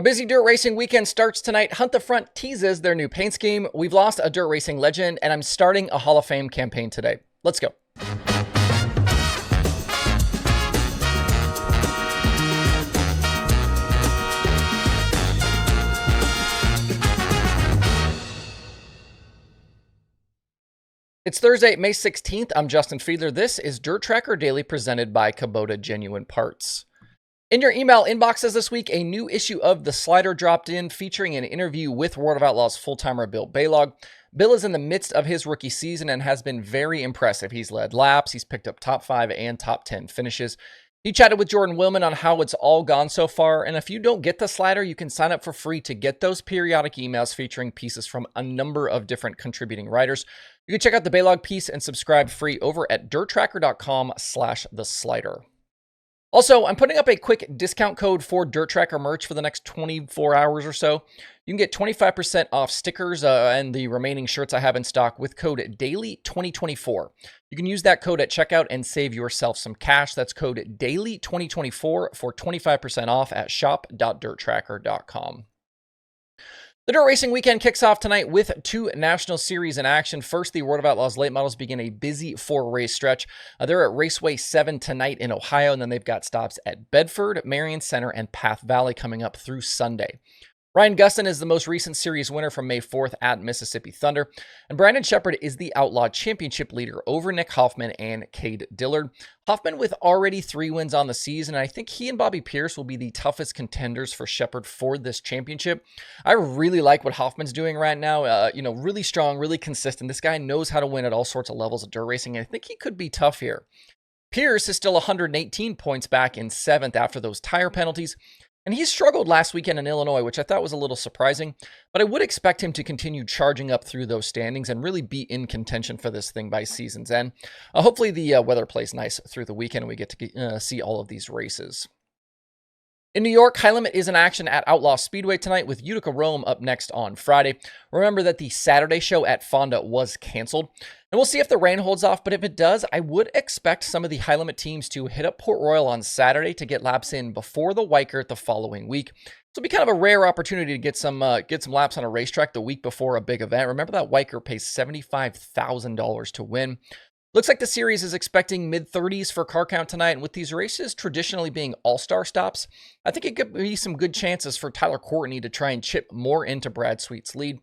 A busy dirt racing weekend starts tonight. Hunt the Front teases their new paint scheme. We've lost a dirt racing legend, and I'm starting a Hall of Fame campaign today. Let's go. It's Thursday, May 16th. I'm Justin Fiedler. This is DIRTRACKR Daily presented by Kubota Genuine Parts. In your email inboxes this week, a new issue of The Slider dropped in featuring an interview with World of Outlaws full-timer Bill Balog. Bill is in the midst of his rookie season and has been very impressive. He's led laps, he's picked up top 5 and top 10 finishes. He chatted with Jordan Willman on how it's all gone so far, and if you don't get the Slider, you can sign up for free to get those periodic emails featuring pieces from a number of different contributing writers. You can check out the Balog piece and subscribe free over at dirtrackr.com/theslider. Also, I'm putting up a quick discount code for DIRTRACKR merch for the next 24 hours or so. You can get 25% off stickers and the remaining shirts I have in stock with code DAILY2024. You can use that code at checkout and save yourself some cash. That's code DAILY2024 for 25% off at shop.dirtrackr.com. The dirt racing weekend kicks off tonight with 2 national series in action. First, the World of Outlaws late models begin a busy 4-race stretch. They're at Raceway 7 tonight in Ohio, and then they've got stops at Bedford, Marion Center, and Path Valley coming up through Sunday. Ryan Gustin is the most recent series winner from May 4th at Mississippi Thunder, and Brandon Sheppard is the Outlaw Championship leader over Nick Hoffman and Cade Dillard. Hoffman with already 3 wins on the season, and I think he and Bobby Pierce will be the toughest contenders for Sheppard for this championship. I really like what Hoffman's doing right now. Really strong, really consistent. This guy knows how to win at all sorts of levels of dirt racing, and I think he could be tough here. Pierce is still 118 points back in 7th after those tire penalties. And he struggled last weekend in Illinois, which I thought was a little surprising, but I would expect him to continue charging up through those standings and really be in contention for this thing by season's end. Hopefully the weather plays nice through the weekend and we get to see all of these races. In New York, high limit is in action at Outlaw Speedway tonight with Utica Rome up next on Friday. Remember that the Saturday show at Fonda was canceled. And we'll see if the rain holds off, but if it does, I would expect some of the high limit teams to hit up Port Royal on Saturday to get laps in before the Weichert the following week. This will be kind of a rare opportunity to get some laps on a racetrack the week before a big event. Remember that Weichert pays $75,000 to win. Looks like the series is expecting mid-30s for car count tonight, and with these races traditionally being all-star stops, I think it could be some good chances for Tyler Courtney to try and chip more into Brad Sweet's lead.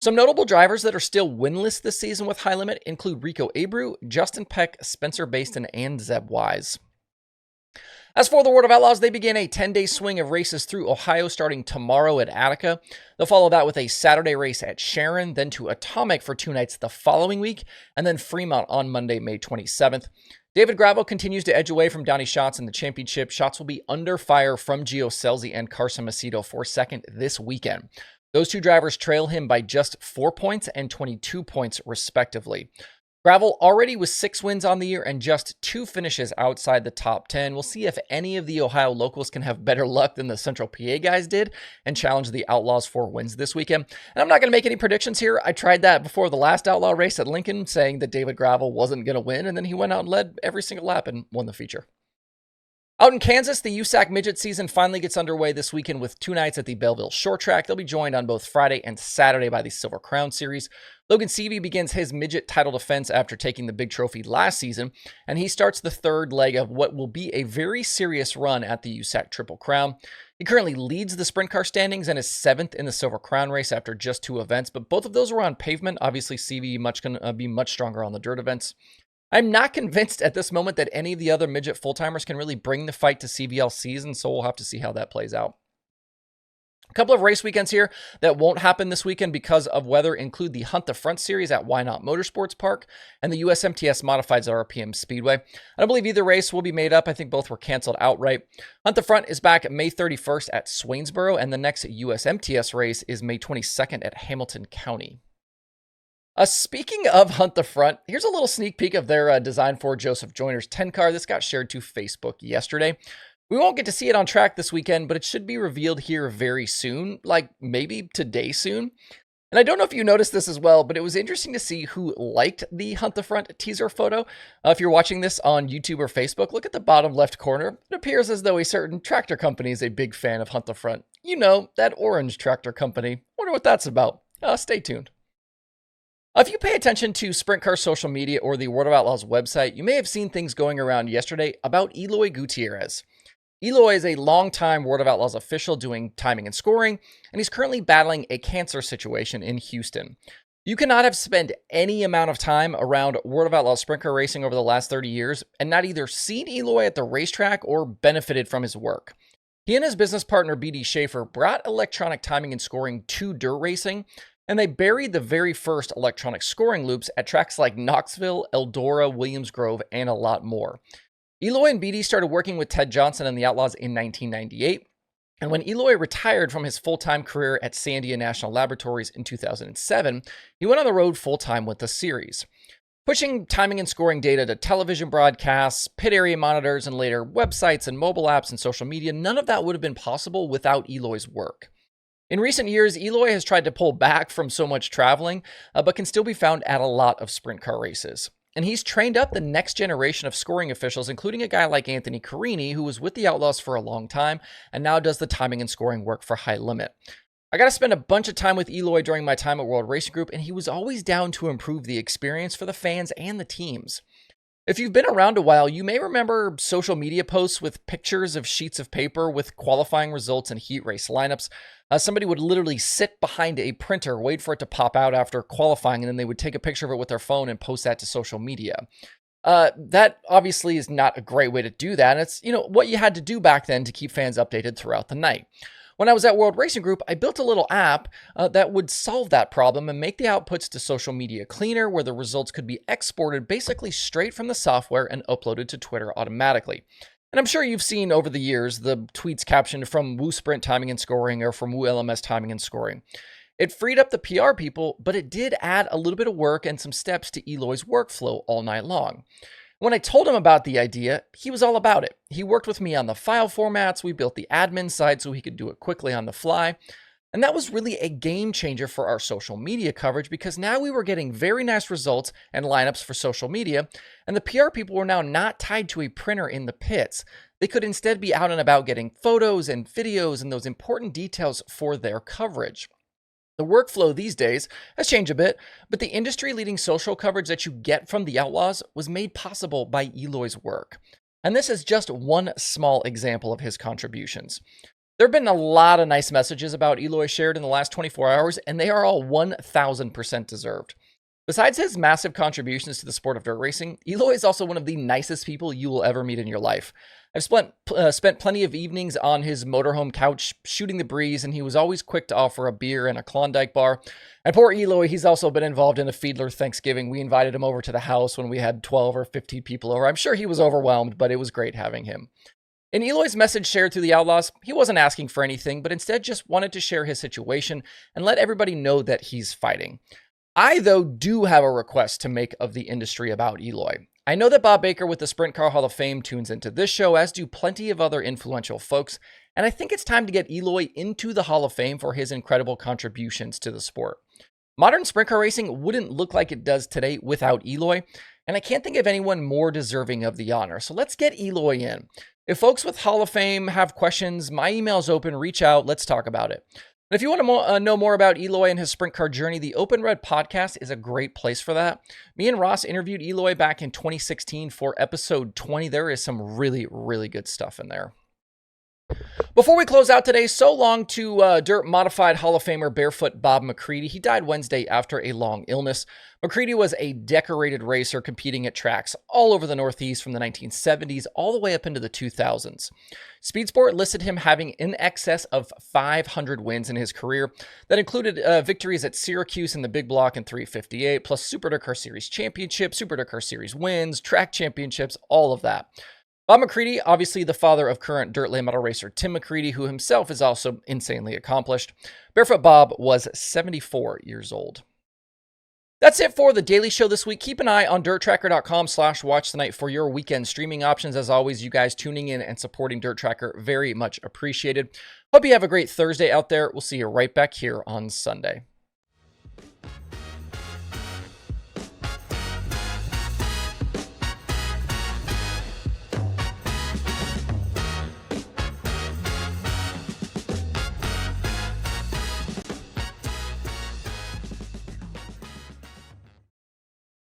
Some notable drivers that are still winless this season with high limit include Rico Abreu, Justin Peck, Spencer Baston, and Zeb Wise. As for the World of Outlaws, they begin a 10-day swing of races through Ohio starting tomorrow at Attica. They'll follow that with a Saturday race at Sharon, then to Atomic for 2 nights the following week, and then Fremont on Monday, May 27th. David Gravel continues to edge away from Donnie Schatz in the championship. Schatz will be under fire from Gio Scelzi and Carson Macedo for second this weekend. Those 2 drivers trail him by just 4 points and 22 points respectively. Gravel already with 6 wins on the year and just 2 finishes outside the top 10. We'll see if any of the Ohio locals can have better luck than the Central PA guys did and challenge the Outlaws for wins this weekend. And I'm not going to make any predictions here. I tried that before the last Outlaw race at Lincoln, saying that David Gravel wasn't going to win, and then he went out and led every single lap and won the feature. Out in Kansas, the USAC Midget season finally gets underway this weekend with 2 nights at the Belleville Short Track. They'll be joined on both Friday and Saturday by the Silver Crown Series. Logan Seavey begins his Midget title defense after taking the big trophy last season, and he starts the 3rd leg of what will be a very serious run at the USAC Triple Crown. He currently leads the sprint car standings and is 7th in the Silver Crown race after just 2 events, but both of those were on pavement. Obviously, Seavey going to be much stronger on the dirt events. I'm not convinced at this moment that any of the other midget full-timers can really bring the fight to CVL season, so we'll have to see how that plays out. A couple of race weekends here that won't happen this weekend because of weather include the Hunt the Front series at Why Not Motorsports Park and the USMTS Modifieds RPM Speedway. I don't believe either race will be made up. I think both were canceled outright. Hunt the Front is back May 31st at Swainsboro, and the next USMTS race is May 22nd at Hamilton County. Speaking of Hunt the Front, here's a little sneak peek of their design for Joseph Joyner's 10 car. This got shared to Facebook yesterday. We won't get to see it on track this weekend, but it should be revealed here very soon, like maybe today soon. And I don't know if you noticed this as well, but it was interesting to see who liked the Hunt the Front teaser photo. If you're watching this on YouTube or Facebook, look at the bottom left corner. It appears as though a certain tractor company is a big fan of Hunt the Front. You know, that orange tractor company. Wonder what that's about. Stay tuned. If you pay attention to Sprint Car social media or the World of Outlaws website, you may have seen things going around yesterday about Eloy Gutierrez. Eloy is a longtime World of Outlaws official doing timing and scoring, and he's currently battling a cancer situation in Houston. You cannot have spent any amount of time around World of Outlaws sprint car racing over the last 30 years and not either seen Eloy at the racetrack or benefited from his work. He and his business partner BD Schaefer brought electronic timing and scoring to dirt racing, and they buried the very first electronic scoring loops at tracks like Knoxville, Eldora, Williams Grove, and a lot more. Eloy and BD started working with Ted Johnson and the Outlaws in 1998, and when Eloy retired from his full-time career at Sandia National Laboratories in 2007, he went on the road full-time with the series. Pushing timing and scoring data to television broadcasts, pit area monitors, and later websites and mobile apps and social media, none of that would have been possible without Eloy's work. In recent years, Eloy has tried to pull back from so much traveling, but can still be found at a lot of sprint car races. And he's trained up the next generation of scoring officials, including a guy like Anthony Carini, who was with the Outlaws for a long time and now does the timing and scoring work for High Limit. I got to spend a bunch of time with Eloy during my time at World Racing Group, and he was always down to improve the experience for the fans and the teams. If you've been around a while, you may remember social media posts with pictures of sheets of paper with qualifying results and heat race lineups. Somebody would literally sit behind a printer, wait for it to pop out after qualifying, and then they would take a picture of it with their phone and post that to social media. That obviously is not a great way to do that. And it's, what you had to do back then to keep fans updated throughout the night. When I was at World Racing Group, I built a little app that would solve that problem and make the outputs to social media cleaner, where the results could be exported basically straight from the software and uploaded to Twitter automatically. And I'm sure you've seen over the years the tweets captioned from Woo Sprint Timing and Scoring or from Woo LMS Timing and Scoring. It freed up the PR people, but it did add a little bit of work and some steps to Eloy's workflow all night long. When I told him about the idea, he was all about it. He worked with me on the file formats, we built the admin side so he could do it quickly on the fly, and that was really a game changer for our social media coverage because now we were getting very nice results and lineups for social media, and the PR people were now not tied to a printer in the pits. They could instead be out and about getting photos and videos and those important details for their coverage. The workflow these days has changed a bit, but the industry-leading social coverage that you get from the Outlaws was made possible by Eloy's work. And this is just one small example of his contributions. There have been a lot of nice messages about Eloy shared in the last 24 hours, and they are all 1,000% deserved. Besides his massive contributions to the sport of dirt racing, Eloy is also one of the nicest people you will ever meet in your life. I've spent plenty of evenings on his motorhome couch shooting the breeze, and he was always quick to offer a beer and a Klondike bar. And poor Eloy, he's also been involved in a Fiedler Thanksgiving. We invited him over to the house when we had 12 or 15 people over. I'm sure he was overwhelmed, but it was great having him. In Eloy's message shared through the Outlaws, he wasn't asking for anything, but instead just wanted to share his situation and let everybody know that he's fighting. I, though, do have a request to make of the industry about Eloy. I know that Bob Baker with the Sprint Car Hall of Fame tunes into this show, as do plenty of other influential folks, and I think it's time to get Eloy into the Hall of Fame for his incredible contributions to the sport. Modern sprint car racing wouldn't look like it does today without Eloy, and I can't think of anyone more deserving of the honor, so let's get Eloy in. If folks with Hall of Fame have questions, my email's open, reach out, let's talk about it. And if you want to know more about Eloy and his sprint car journey, the Open Red podcast is a great place for that. Me and Ross interviewed Eloy back in 2016 for episode 20. There is some really, really good stuff in there. Before we close out today, so long to Dirt Modified Hall of Famer Barefoot Bob McCreadie. He died Wednesday after a long illness. McCreadie was a decorated racer competing at tracks all over the Northeast from the 1970s all the way up into the 2000s. Speedsport listed him having in excess of 500 wins in his career. That included victories at Syracuse in the Big Block in 358, plus Super Dakar Series Championship, Super Dakar Series wins, track championships, all of that. Bob McCreadie, obviously the father of current dirt late model racer Tim McCreadie, who himself is also insanely accomplished. Barefoot Bob was 74 years old. That's it for the Daily Show this week. Keep an eye on DIRTRACKR.com/watch tonight for your weekend streaming options. As always, you guys tuning in and supporting Dirt Tracker, very much appreciated. Hope you have a great Thursday out there. We'll see you right back here on Sunday.